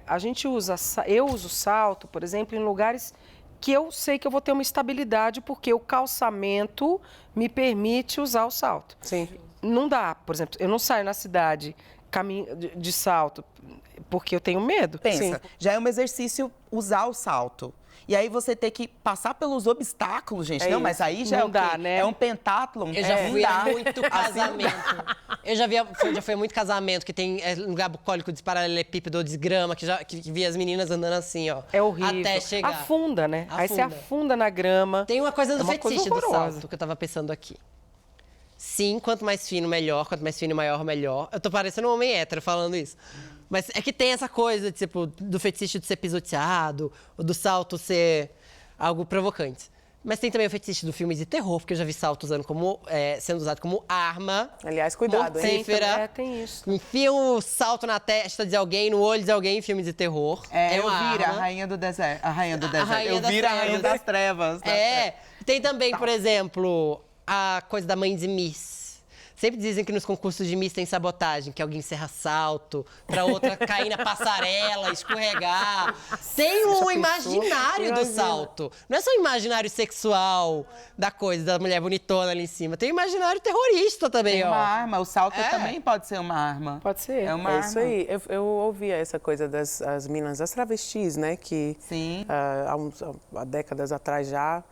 a gente eu uso salto, por exemplo, em lugares que eu sei que eu vou ter uma estabilidade, porque o calçamento me permite usar o salto. Sim. Não dá, por exemplo, eu não saio na cidade de salto, porque eu tenho medo. Pensa, já é um exercício usar o salto. E aí você ter que passar pelos obstáculos, gente. Não, mas aí já não dá, né? É um pentátlon. Eu já fui a muito casamento. Eu já fui a muito casamento que tem lugar bucólico de paralelepípedo ou desgrama, que via as meninas andando assim, ó. É horrível. Até chegar. Afunda, né? Aí você afunda na grama. Tem uma coisa do uma fetiche coisa do salto que eu tava pensando aqui. Sim, quanto mais fino, melhor. Quanto mais fino e maior, melhor. Eu tô parecendo um homem hétero falando isso. Mas é que tem essa coisa, tipo, do fetiche de ser pisoteado, ou do salto ser algo provocante. Mas tem também o fetiche do filme de terror, porque eu já vi salto sendo usado como arma. Aliás, cuidado, hein? Mortífera. Tem isso. Enfia um salto na testa de alguém, no olho de alguém em filme de terror. Eu uma viro a arma. rainha do deserto. A rainha do deserto. rainha Eu das viro a trevas. rainha das trevas. Tem também, por exemplo, a coisa da mãe de Miss. Sempre dizem que nos concursos de Miss tem sabotagem, que alguém encerra salto, pra outra cair na passarela, escorregar. Tem um imaginário do salto. Não é só o imaginário sexual da coisa, da mulher bonitona ali em cima. Tem o imaginário terrorista também, Tem ó. uma arma. O salto também pode ser uma arma. Pode ser. É uma É arma. isso aí. Eu ouvia essa coisa das meninas, as travestis, né? Que Sim. há décadas atrás já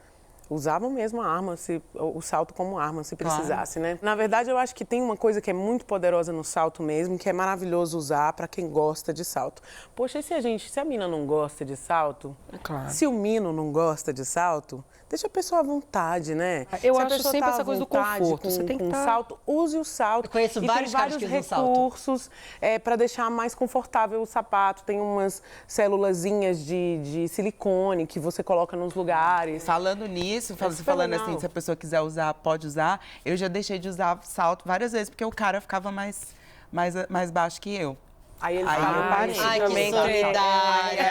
usavam mesmo a arma, o salto como arma, se precisasse, né? Na verdade, eu acho que tem uma coisa que é muito poderosa no salto mesmo, que é maravilhoso usar para quem gosta de salto. Poxa, e se a mina não gosta de salto? Claro. Se o mino não gosta de salto, deixa a pessoa à vontade, né? Eu Se a acho pessoa sempre tá essa à coisa do vontade conforto. Você tem que com tá- salto, use o salto. Eu conheço E vários tem caras vários que usam salto. recursos para deixar mais confortável o sapato. Tem umas célulazinhas de silicone que você coloca nos lugares. Falando nisso, super falando legal. assim, se a pessoa quiser usar, pode usar. Eu já deixei de usar salto várias vezes, porque o cara ficava mais baixo que eu. Aí eles Aí falam, eu parei. Ai, que também solidária.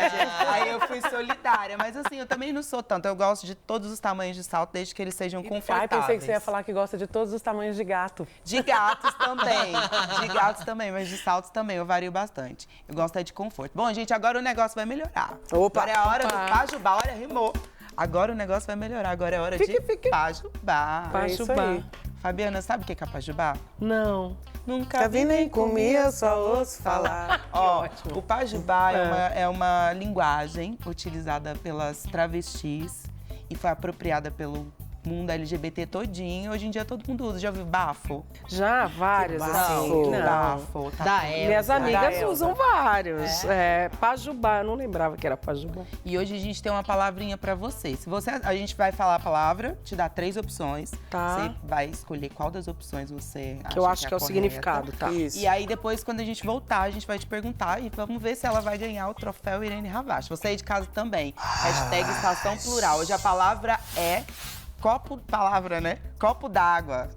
Aí eu fui solidária. Mas assim, eu também não sou tanto. Eu gosto de todos os tamanhos de salto, desde que eles sejam Ai, confortáveis. pensei que você ia falar que gosta de todos os tamanhos de gato. De gatos também. De gatos também, mas de saltos também. Eu vario bastante. Eu gosto é de conforto. Bom, gente, agora o negócio vai melhorar. Opa. Agora é a hora do pajubá. Olha, rimou. Agora o negócio vai melhorar. Agora é hora de pajubá. Pajubá. É isso aí. Fabiana, sabe o que é pajubá? Não. Nunca vi nem comia, só ouço falar. Ó, o pajubá é uma linguagem utilizada pelas travestis e foi apropriada pelo mundo LGBT todinho. Hoje em dia todo mundo usa. Já ouviu bafo? Já, vários, assim. bafo. Não. Bafo. Tá. Da Minhas Elsa. amigas usam vários. Pajubá, eu não lembrava que era pajubá. E hoje a gente tem uma palavrinha pra você. A gente vai falar a palavra, te dá 3 opções. Tá. Você vai escolher qual das opções você acha Que eu acho que é o correta. significado, tá? Isso. E aí, depois, quando a gente voltar, a gente vai te perguntar e vamos ver se ela vai ganhar o troféu Irene Ravache. Você aí de casa também. Hashtag Estação Plural. Hoje a palavra é palavra, né? Copo d'água.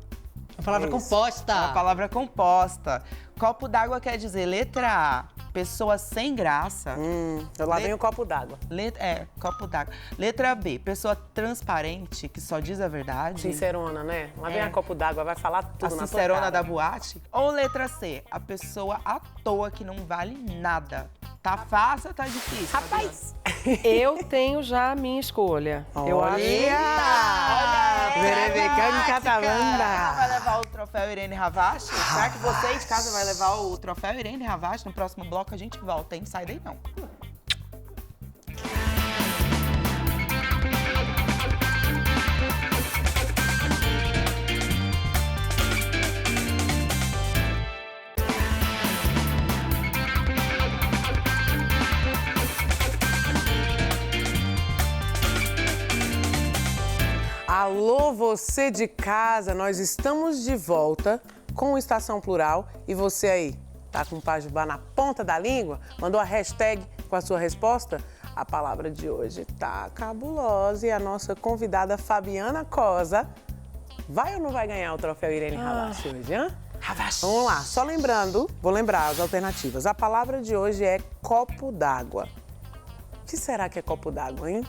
A palavra composta. É uma palavra composta. Copo d'água quer dizer letra A, pessoa sem graça. Lá vem o copo d'água. Copo d'água. Letra B, pessoa transparente, que só diz a verdade. Sincerona, né? Lá vem a copo d'água, vai falar tudo A na tua sincerona cara. da boate. Ou letra C, a pessoa à toa que não vale nada. Tá fácil ou tá difícil? Rapaz! Eu tenho já a minha escolha. Eu acho. Verebecando Catalanda. Vai levar o troféu Irene Ravache? Será que você aí de casa vai levar o troféu Irene Ravache? No próximo bloco a gente volta, hein? Sai daí não. Alô, você de casa, nós estamos de volta com o Estação Plural. E você aí, tá com o pajubá na ponta da língua? Mandou a hashtag com a sua resposta? A palavra de hoje tá cabulosa e a nossa convidada Fabiana Cosa vai ou não vai ganhar o troféu Irene Ravache hoje, hã? Vamos lá, só lembrando, vou lembrar as alternativas. A palavra de hoje é copo d'água. O que será que é copo d'água, hein?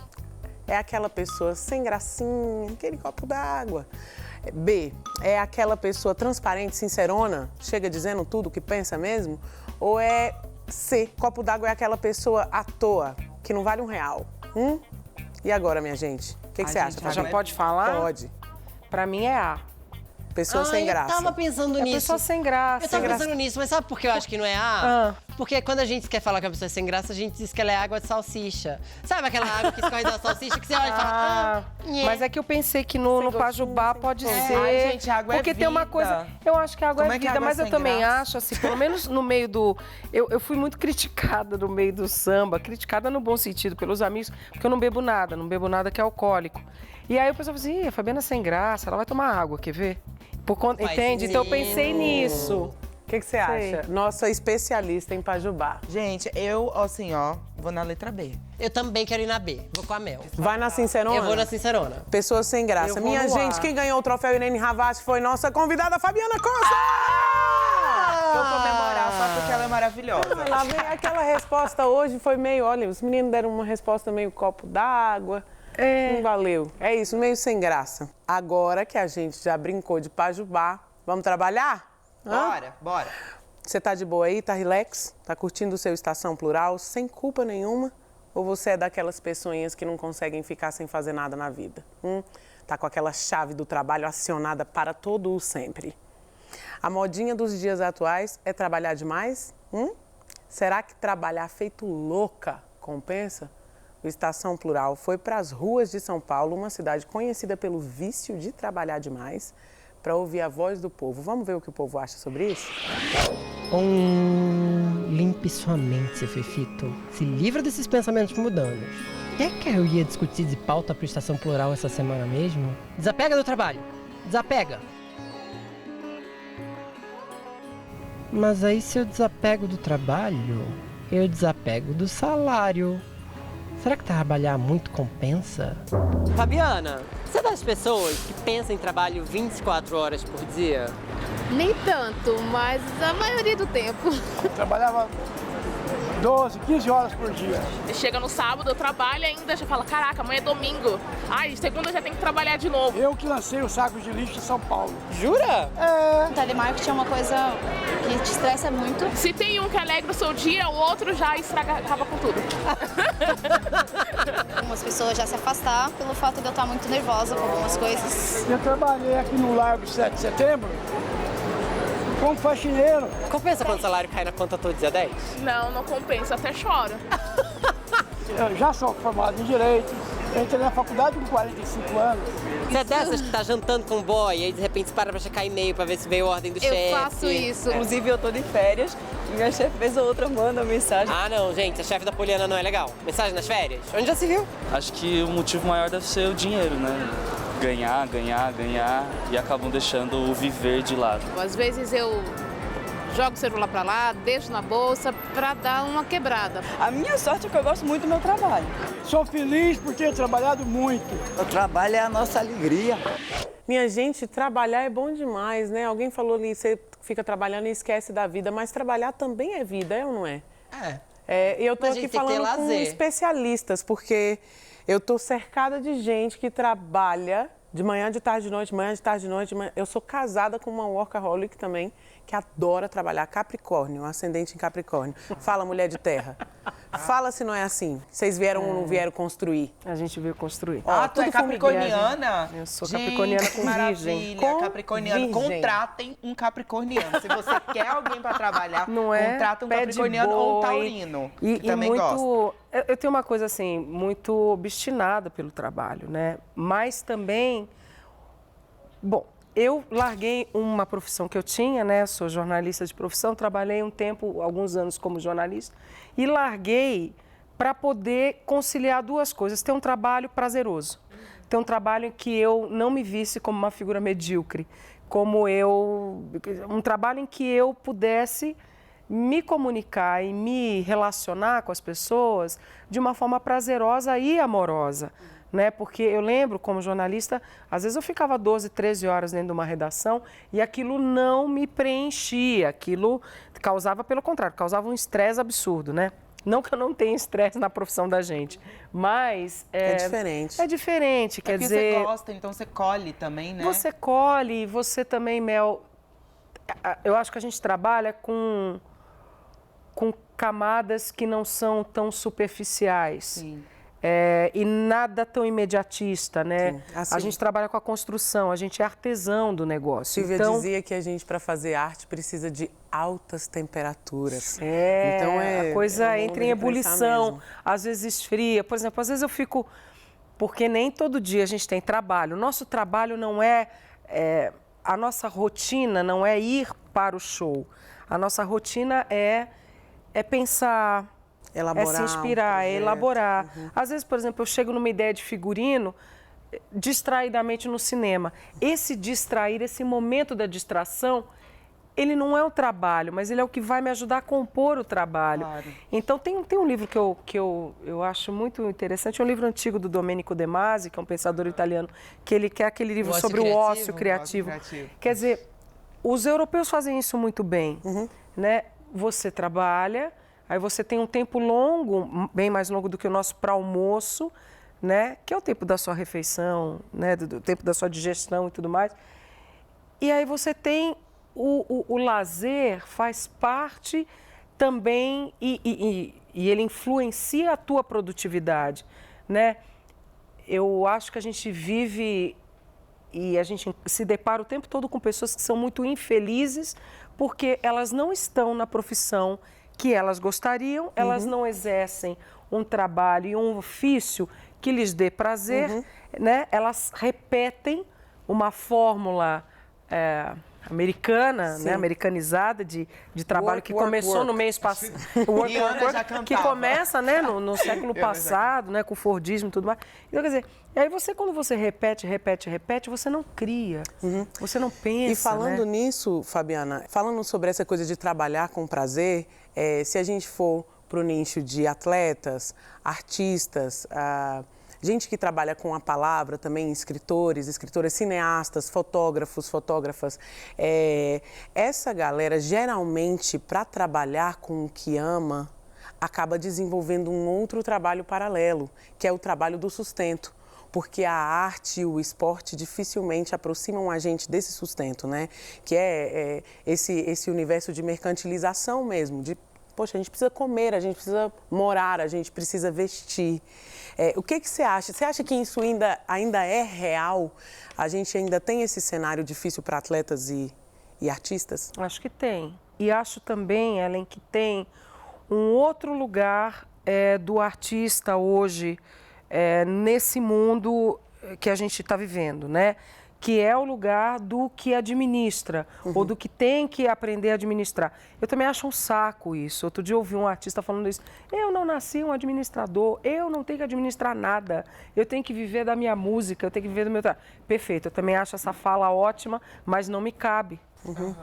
É aquela pessoa sem gracinha, aquele copo d'água. B, é aquela pessoa transparente, sincerona, chega dizendo tudo o que pensa mesmo? Ou é C, copo d'água é aquela pessoa à toa, que não vale R$1? E agora, minha gente? O que você acha, gente, Fabiana? Já pode falar? Pode. Pra mim é A. Pessoa sem graça. Eu tava pensando nisso. Pessoa sem graça. Eu tava pensando nisso, mas sabe por que eu acho que não é A? Porque quando a gente quer falar que a pessoa é sem graça, a gente diz que ela é água de salsicha. Sabe aquela água que escorre da salsicha que você olha e fala... Mas é que eu pensei que no Pajubá pode ser... Ai, gente, água porque é tem uma vida. coisa... Eu acho que a água Como é é que vida, água é mas eu sem também graça? acho, assim, pelo menos no meio do... Eu fui muito criticada no meio do samba, criticada no bom sentido, pelos amigos, porque eu não bebo nada que é alcoólico. E aí o pessoal falou assim, a Fabiana é sem graça, ela vai tomar água, quer ver? Entende? Então eu pensei nisso. O que você acha? Nossa especialista em Pajubá. Gente, eu, assim, ó, vou na letra B. Eu também quero ir na B. Vou com a Mel. Vai na Sincerona? Eu vou na Sincerona. Pessoa sem graça. Eu vou Minha no gente, A. quem ganhou o troféu Irene Havas foi nossa convidada Fabiana Costa! Vou comemorar só porque ela é maravilhosa. Lá vem aquela resposta hoje, foi meio... Olha, os meninos deram uma resposta meio copo d'água. Não valeu. É isso, meio sem graça. Agora que a gente já brincou de Pajubá, vamos trabalhar? Bora. Você tá de boa aí? Tá relax? Tá curtindo o seu Estação Plural sem culpa nenhuma? Ou você é daquelas pessoinhas que não conseguem ficar sem fazer nada na vida? Tá com aquela chave do trabalho acionada para todo o sempre. A modinha dos dias atuais é trabalhar demais? Será que trabalhar feito louca compensa? O Estação Plural foi para as ruas de São Paulo, uma cidade conhecida pelo vício de trabalhar demais, para ouvir a voz do povo. Vamos ver o que o povo acha sobre isso? Limpe sua mente, seu fefito. Se livra desses pensamentos mudanos. O que eu ia discutir de pauta para Estação Plural essa semana mesmo? Desapega do trabalho. Desapega. Mas aí se eu desapego do trabalho, eu desapego do salário. Será que trabalhar muito compensa? Fabiana, você é das pessoas que pensam em trabalho 24 horas por dia? Nem tanto, mas a maioria do tempo. Trabalhava 12, 15 horas por dia. Chega no sábado, eu trabalho ainda, já fala, caraca, amanhã é domingo. Ai, segunda eu já tenho que trabalhar de novo. Eu que lancei o saco de lixo em São Paulo. Jura? O telemarketing é uma coisa que te estressa muito. Se tem um que alegra o seu dia, o outro já acaba com tudo. Algumas pessoas já se afastar pelo fato de eu estar muito nervosa com algumas coisas. Eu trabalhei aqui no Largo 7 de Setembro como faxineiro. Compensa quando o salário cai na conta todo dia 10? Não compensa, até choro. Eu já sou formado em Direito. Eu entrei na faculdade com 45 anos. Você é dessas que tá jantando com o boy e aí de repente você para pra checar e-mail pra ver se veio ordem do chefe? Eu faço isso. Inclusive, eu tô de férias e minha chefe vez ou outra manda uma mensagem. Ah, não, gente, a chefe da Poliana não é legal. Mensagem nas férias? Onde já se viu? Acho que o motivo maior deve ser o dinheiro, né? Ganhar e acabam deixando o viver de lado. Às vezes eu jogo o celular pra lá, deixo na bolsa pra dar uma quebrada. A minha sorte é que eu gosto muito do meu trabalho. Sou feliz por ter trabalhado muito. O trabalho é a nossa alegria. Minha gente, trabalhar é bom demais, né? Alguém falou ali, você fica trabalhando e esquece da vida, mas trabalhar também é vida, é ou não é? Eu tô aqui falando com especialistas, porque eu tô cercada de gente que trabalha de manhã, de tarde, de noite, manhã, de tarde, de noite. Eu sou casada com uma workaholic também, que adora trabalhar. Capricórnio, ascendente em Capricórnio. Fala, mulher de terra. Fala se não é assim. Vocês vieram ou não vieram construir? A gente veio construir. Tu é capricorniana? Eu sou capricorniana com virgem. Capricorniana. Contratem um capricorniano. Se você quer alguém para trabalhar, contrata um capricorniano ou um taurino, que também gosta. Eu tenho uma coisa assim, muito obstinada pelo trabalho, né? Mas também, bom, eu larguei uma profissão que eu tinha, né? Sou jornalista de profissão, trabalhei um tempo, alguns anos como jornalista, e larguei para poder conciliar duas coisas. Ter um trabalho prazeroso, ter um trabalho em que eu não me visse como uma figura medíocre, um trabalho em que eu pudesse me comunicar e me relacionar com as pessoas de uma forma prazerosa e amorosa. Né? Porque eu lembro, como jornalista, às vezes eu ficava 12, 13 horas dentro de uma redação e aquilo não me preenchia, aquilo causava, pelo contrário, causava um estresse absurdo, né? Não que eu não tenha estresse na profissão da gente, mas... É diferente. É diferente, quer dizer... Você gosta, então você colhe também, né? Você colhe, você também, Mel... Eu acho que a gente trabalha com camadas que não são tão superficiais. Sim. e nada tão imediatista, né? Assim, a gente trabalha com a construção, a gente é artesão do negócio. Silvia então, dizia que a gente, para fazer arte, precisa de altas temperaturas. Então a coisa entra em ebulição, mesmo. às vezes esfria. Por exemplo, às vezes eu fico... Porque nem todo dia a gente tem trabalho. O nosso trabalho não a nossa rotina não é ir para o show. A nossa rotina é pensar, elaborar, é se inspirar, é elaborar. Às vezes, por exemplo, eu chego numa ideia de figurino distraidamente no cinema. Esse distrair, esse momento da distração, ele não é o trabalho, mas ele é o que vai me ajudar a compor o trabalho. Claro. Então, tem um livro que eu acho muito interessante, é um livro antigo do Domenico De Masi, que é um pensador italiano, que ele quer aquele livro sobre o ócio criativo. Quer dizer, os europeus fazem isso muito bem, né? Você trabalha, aí você tem um tempo longo, bem mais longo do que o nosso, para almoço, né? Que é o tempo da sua refeição, né? Do tempo da sua digestão e tudo mais. E aí você tem o lazer, faz parte também e ele influencia a tua produtividade, né? Eu acho que a gente vive e a gente se depara o tempo todo com pessoas que são muito infelizes porque elas não estão na profissão que elas gostariam, elas não exercem um trabalho e um ofício que lhes dê prazer, né? Elas repetem uma fórmula americana, né? Americanizada de trabalho que começou no mês passado, que começa, né? no século passado, né? Com o Fordismo e tudo mais. Então, quer dizer, e aí quando você repete, você não cria, você não pensa. E falando né? nisso, Fabiana, falando sobre essa coisa de trabalhar com prazer, se a gente for para o nicho de atletas, artistas, gente que trabalha com a palavra também, escritoras, cineastas, fotógrafas. Essa galera, geralmente, para trabalhar com o que ama, acaba desenvolvendo um outro trabalho paralelo, que é o trabalho do sustento. Porque a arte e o esporte dificilmente aproximam a gente desse sustento, né? Que é esse universo de mercantilização mesmo, de poxa, a gente precisa comer, a gente precisa morar, a gente precisa vestir. O que você acha? Você acha que isso ainda é real? A gente ainda tem esse cenário difícil para atletas e artistas? Acho que tem. E acho também, Ellen, que tem um outro lugar do artista hoje nesse mundo que a gente está vivendo, né? Que é o lugar do que administra, ou do que tem que aprender a administrar. Eu também acho um saco isso. Outro dia eu ouvi um artista falando isso. Eu não nasci um administrador, eu não tenho que administrar nada. Eu tenho que viver da minha música, eu tenho que viver do meu trabalho. Perfeito, eu também acho essa fala ótima, mas não me cabe.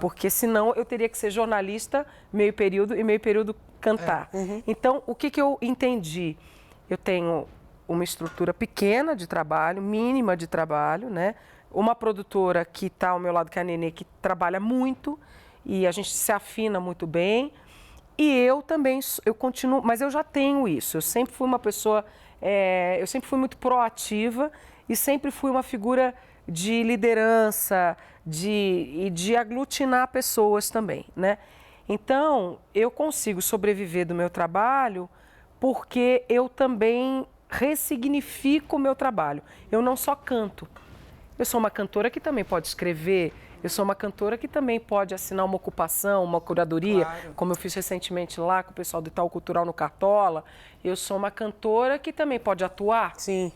Porque senão eu teria que ser jornalista meio período e meio período cantar. Então, o que eu entendi? Eu tenho uma estrutura pequena de trabalho, mínima de trabalho, né? Uma produtora que está ao meu lado, que é a Nenê, que trabalha muito e a gente se afina muito bem. E eu também, eu continuo, mas eu já tenho isso. Eu sempre fui uma pessoa, eu sempre fui muito proativa e sempre fui uma figura de liderança e de aglutinar pessoas também, né? Então, eu consigo sobreviver do meu trabalho porque eu também ressignifico o meu trabalho. Eu não só canto. Eu sou uma cantora que também pode escrever, eu sou uma cantora que também pode assinar uma ocupação, uma curadoria, como eu fiz recentemente lá com o pessoal do Itaú Cultural no Cartola. Eu sou uma cantora que também pode atuar. Sim.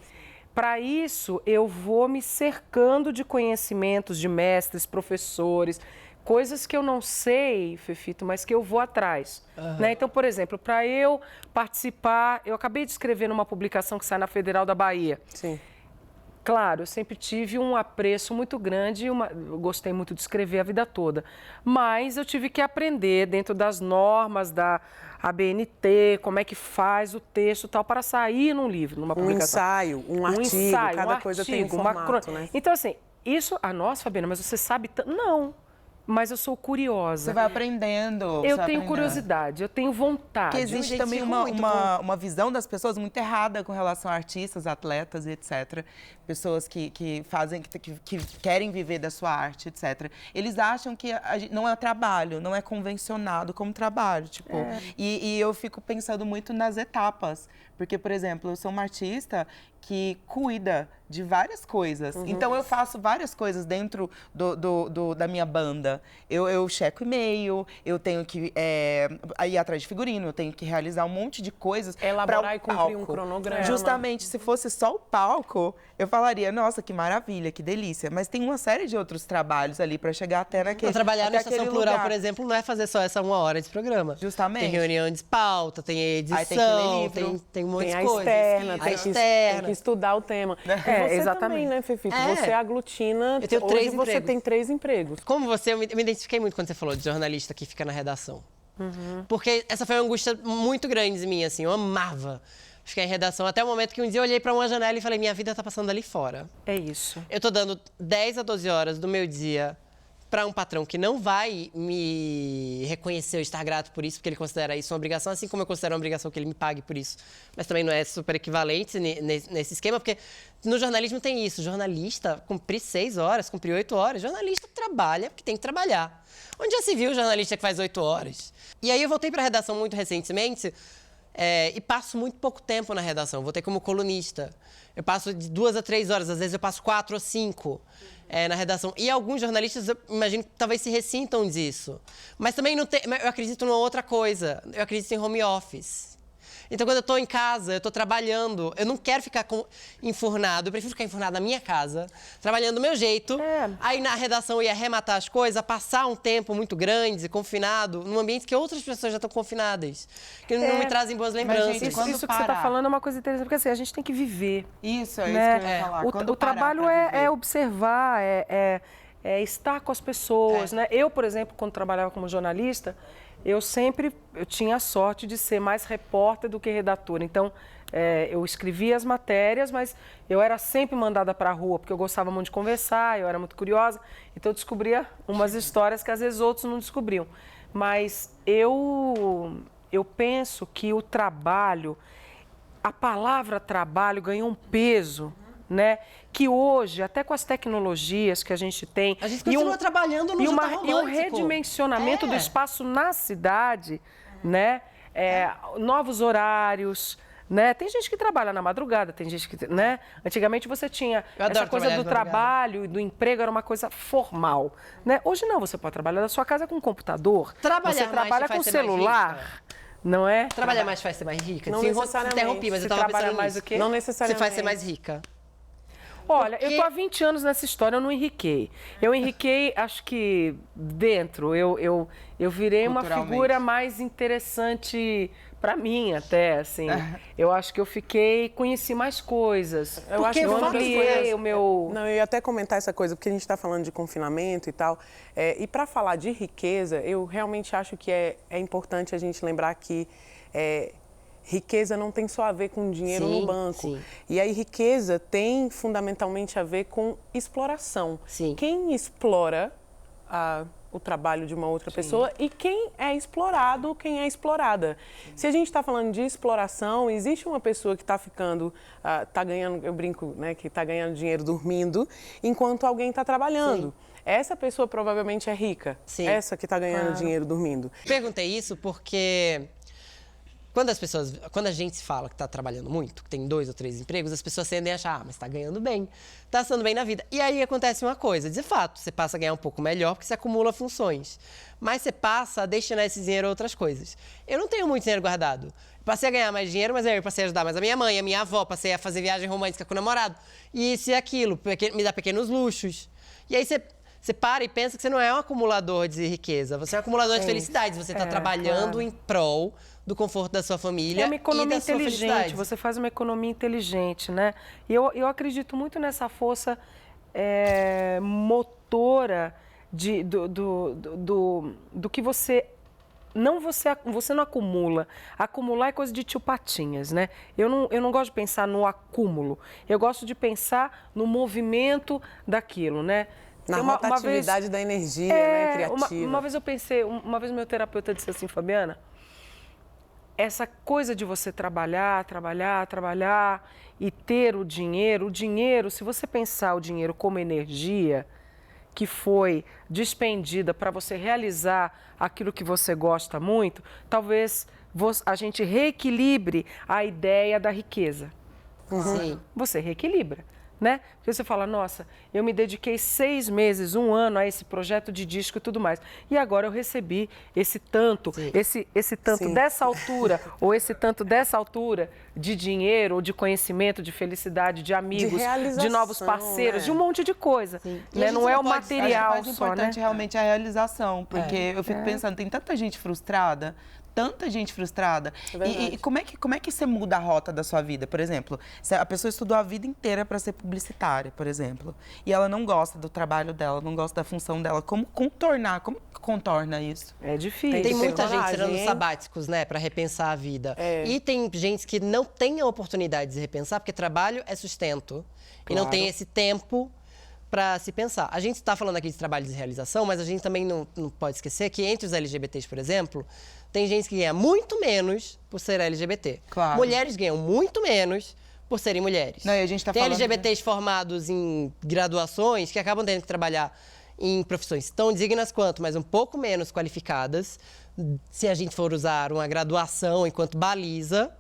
Para isso, eu vou me cercando de conhecimentos de mestres, professores, coisas que eu não sei, Fefito, mas que eu vou atrás. Né? Então, por exemplo, para eu participar, eu acabei de escrever numa publicação que sai na Federal da Bahia. Sim. Claro, eu sempre tive um apreço muito grande, eu gostei muito de escrever a vida toda, mas eu tive que aprender dentro das normas da ABNT, como é que faz o texto e tal, para sair num livro, numa publicação. Um ensaio, um artigo, cada coisa tem um formato, né? Então, assim, isso, nossa, Fabiana, mas você sabe... Não, mas eu sou curiosa. Você vai aprendendo. Eu tenho curiosidade, eu tenho vontade. Porque existe também uma visão das pessoas muito errada com relação a artistas, atletas e etc. Pessoas que querem viver da sua arte, etc. Eles acham que não é trabalho, não é convencionado como trabalho. Tipo, e eu fico pensando muito nas etapas. Porque, por exemplo, eu sou uma artista que cuida de várias coisas. Então, eu faço várias coisas dentro da minha banda. Eu checo e-mail, eu tenho que ir atrás de figurino, eu tenho que realizar um monte de coisas para elaborar e cumprir palco. um cronograma. Justamente, se fosse só o palco, eu falaria, nossa, que maravilha, que delícia. Mas tem uma série de outros trabalhos ali para chegar até naquele trabalhar na Estação Plural, lugar. por exemplo, não é fazer só essa 1 hora de programa. Justamente. Tem reunião de pauta, tem edição, Aí tem que ler livro. tem um monte Tem de a coisa. externa, Tem que estudar o tema. E você exatamente. também, né, Fefito? Você aglutina. Eu tenho hoje 3 você empregos. tem 3 empregos. Como você, eu me identifiquei muito quando você falou de jornalista que fica na redação. Porque essa foi uma angústia muito grande minha, assim. Eu amava ficar em redação. Até o momento que um dia eu olhei para uma janela e falei, minha vida tá passando ali fora. É isso. Eu tô dando 10 a 12 horas do meu dia para um patrão que não vai me reconhecer ou estar grato por isso, porque ele considera isso uma obrigação, assim como eu considero uma obrigação que ele me pague por isso. Mas também não é super equivalente nesse esquema, porque no jornalismo tem isso. Jornalista cumprir 6 horas, cumprir 8 horas. Jornalista trabalha porque tem que trabalhar. Onde já se viu o jornalista que faz 8 horas? E aí eu voltei para a redação muito recentemente e passo muito pouco tempo na redação. Voltei como colunista. Eu passo de 2 a 3 horas, às vezes eu passo 4 ou 5 na redação. E alguns jornalistas, eu imagino, que talvez se ressintam disso. Mas também não tem, eu acredito numa outra coisa. Eu acredito em home office. Então, quando eu estou em casa, eu estou trabalhando, eu não quero ficar enfurnado, eu prefiro ficar enfurnado na minha casa, trabalhando do meu jeito. Aí na redação eu ia arrematar as coisas, passar um tempo muito grande, confinado, num ambiente que outras pessoas já estão confinadas, que não me trazem boas lembranças. Gente, isso que você está falando é uma coisa interessante, porque assim, a gente tem que viver. Isso, é né? isso que eu ia falar. O trabalho é observar, é estar com as pessoas, né? Eu, por exemplo, quando trabalhava como jornalista, eu tinha a sorte de ser mais repórter do que redatora. Então, eu escrevia as matérias, mas eu era sempre mandada para a rua, porque eu gostava muito de conversar, eu era muito curiosa. Então, eu descobria umas histórias que às vezes outros não descobriam. Mas eu penso que o trabalho, a palavra trabalho ganhou um peso, né? Que hoje, até com as tecnologias que a gente tem... A gente continua trabalhando no jantar romântico. E um redimensionamento do espaço na cidade, né? Novos horários, né? Tem gente que trabalha na madrugada, tem gente que... né? Antigamente você tinha essa coisa do trabalho e do emprego, era uma coisa formal, né? Hoje não, você pode trabalhar da sua casa com um computador, você trabalha com celular... Não é? Trabalhar mais faz ser mais rica? Não necessariamente. Interrompi, mas eu estava pensando mais nisso. o quê? Não necessariamente. Você faz ser mais rica. Olha, eu tô há 20 anos nessa história, eu não enriquei. Eu enriquei, acho que dentro, eu virei uma figura mais interessante para mim até, assim. Eu acho que conheci mais coisas. Eu acho que eu ampliei o meu... Não, eu ia até comentar essa coisa, porque a gente está falando de confinamento e tal. E para falar de riqueza, eu realmente acho que é importante a gente lembrar que riqueza não tem só a ver com dinheiro no banco. Sim. E aí riqueza tem fundamentalmente a ver com exploração. Sim. Quem explora o trabalho de uma outra pessoa e quem é explorado, quem é explorada. Se a gente está falando de exploração, existe uma pessoa que está está ganhando, eu brinco, né, que está ganhando dinheiro dormindo, enquanto alguém está trabalhando. Sim. Essa pessoa provavelmente é rica. Sim. Essa que está ganhando dinheiro dormindo. Perguntei isso porque quando a gente fala que está trabalhando muito, que tem 2 ou 3 empregos, as pessoas tendem a achar, mas está ganhando bem, está estando bem na vida. E aí acontece uma coisa, de fato, você passa a ganhar um pouco melhor porque você acumula funções. Mas você passa a destinar esse dinheiro a outras coisas. Eu não tenho muito dinheiro guardado. Eu passei a ganhar mais dinheiro, mas aí eu passei a ajudar mais a minha mãe, a minha avó, passei a fazer viagem romântica com o namorado. E isso e aquilo, me dá pequenos luxos. E aí você para e pensa que você não é um acumulador de riqueza, você é um acumulador de felicidades. Você está trabalhando em prol do conforto da sua família. É uma economia e da sua inteligente, felicidade. você faz uma economia inteligente, né? E eu acredito muito nessa força motora do que você não acumula. Acumular é coisa de tio Patinhas, né? Eu não gosto de pensar no acúmulo, eu gosto de pensar no movimento daquilo, né? Na rotatividade da energia, né, criativa. Uma vez eu pensei, uma vez meu terapeuta disse assim, Fabiana, essa coisa de você trabalhar e ter o dinheiro, se você pensar o dinheiro como energia que foi despendida para você realizar aquilo que você gosta muito, talvez a gente reequilibre a ideia da riqueza. Sim. Você reequilibra, né? Porque você fala, nossa, eu me dediquei 6 meses, 1 ano a esse projeto de disco e tudo mais. E agora eu recebi esse tanto, esse tanto dessa altura, ou esse tanto dessa altura de dinheiro, ou de conhecimento, de felicidade, de amigos, de novos parceiros, de um monte de coisa. Né? Não é o material só, né? O mais importante realmente é a realização, porque eu fico pensando, tem tanta gente frustrada, E como é que você muda a rota da sua vida? Por exemplo, se a pessoa estudou a vida inteira para ser publicitária, por exemplo, e ela não gosta do trabalho dela, não gosta da função dela, como contorna isso? É difícil. Tem muita gente tirando sabáticos, né, para repensar a vida. E tem gente que não tem a oportunidade de se repensar, porque trabalho é sustento. E não tem esse tempo para se pensar. A gente está falando aqui de trabalho de realização, mas a gente também não pode esquecer que entre os LGBTs, por exemplo, tem gente que ganha muito menos por ser LGBT. Claro. Mulheres ganham muito menos por serem mulheres. Não, e a gente tá tem falando LGBTs formados em graduações que acabam tendo que trabalhar em profissões tão dignas quanto, mas um pouco menos qualificadas, se a gente for usar uma graduação enquanto baliza,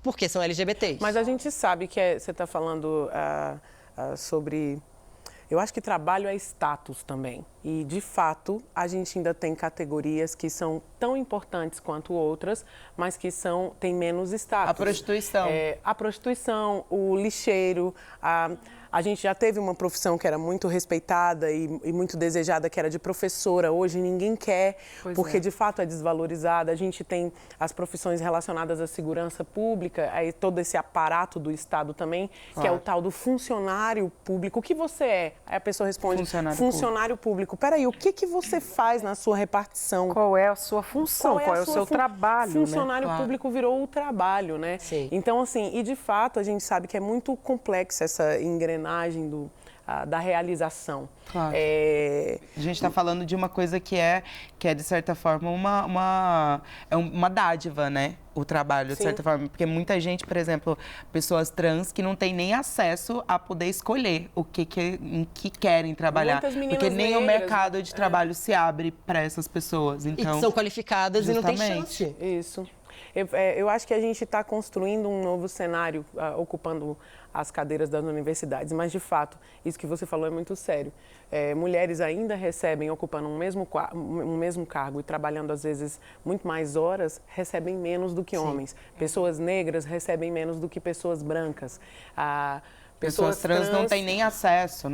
porque são LGBTs. Mas a gente sabe que você está falando sobre... Eu acho que trabalho é status também. E, de fato, a gente ainda tem categorias que são tão importantes quanto outras, mas que têm menos status. A prostituição. A prostituição, o lixeiro, a gente já teve uma profissão que era muito respeitada e muito desejada, que era de professora. Hoje ninguém quer, porque de fato é desvalorizada. A gente tem as profissões relacionadas à segurança pública, aí todo esse aparato do Estado também, que é o tal do funcionário público. O que você é? Aí a pessoa responde, funcionário público. Peraí, o que você faz na sua repartição? Qual é a sua função? Qual é o seu trabalho? Funcionário público virou o trabalho, né? Sim. Então, assim, e de fato a gente sabe que é muito complexa essa engrenagem da realização. Claro. A gente está falando de uma coisa que é de certa forma, uma dádiva, né? O trabalho, de certa forma. Porque muita gente, por exemplo, pessoas trans que não têm nem acesso a poder escolher em que querem trabalhar. Porque nem o mercado de trabalho se abre para essas pessoas. Então, e que são qualificadas e não têm chance. Isso. Eu acho que a gente está construindo um novo cenário, ocupando as cadeiras das universidades, mas, de fato, isso que você falou é muito sério. Mulheres ainda recebem, ocupando um mesmo cargo e trabalhando, às vezes, muito mais horas, recebem menos do que homens. Pessoas negras recebem menos do que pessoas brancas. Pessoas trans não têm nem acesso,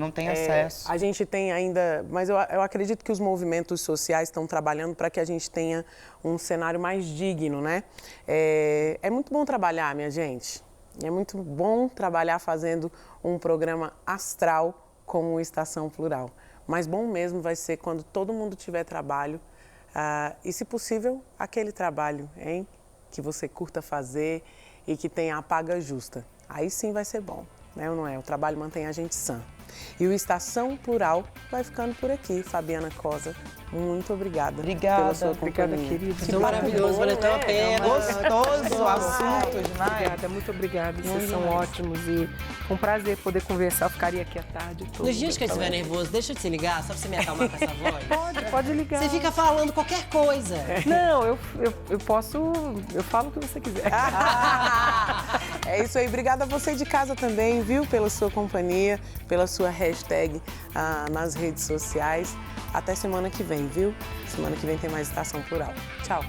A gente tem ainda... Mas eu acredito que os movimentos sociais estão trabalhando para que a gente tenha um cenário mais digno, né? É muito bom trabalhar, minha gente. É muito bom trabalhar fazendo um programa astral como o Estação Plural. Mas bom mesmo vai ser quando todo mundo tiver trabalho e, se possível, aquele trabalho, hein? Que você curta fazer e que tenha a paga justa. Aí sim vai ser bom. Né, ou não é? O trabalho mantém a gente sã. E o Estação Plural vai ficando por aqui. Fabiana Cosa, muito obrigada. Obrigada, pela sua companhia. Querida. Foi maravilhoso, valeu tão a pena. Gostoso o assunto demais. Obrigada, muito obrigada. Vocês são ótimos e um prazer poder conversar. Eu ficaria aqui à tarde toda. Nos dias que eu estiver nervoso, deixa eu te ligar, só pra você me acalmar com essa voz. Pode ligar. Você fica falando qualquer coisa. Não, eu falo o que você quiser. É isso aí. Obrigada a você de casa também, viu? Pela sua companhia, pela sua hashtag nas redes sociais. Até semana que vem, viu? Semana que vem tem mais Estação Plural. Tchau.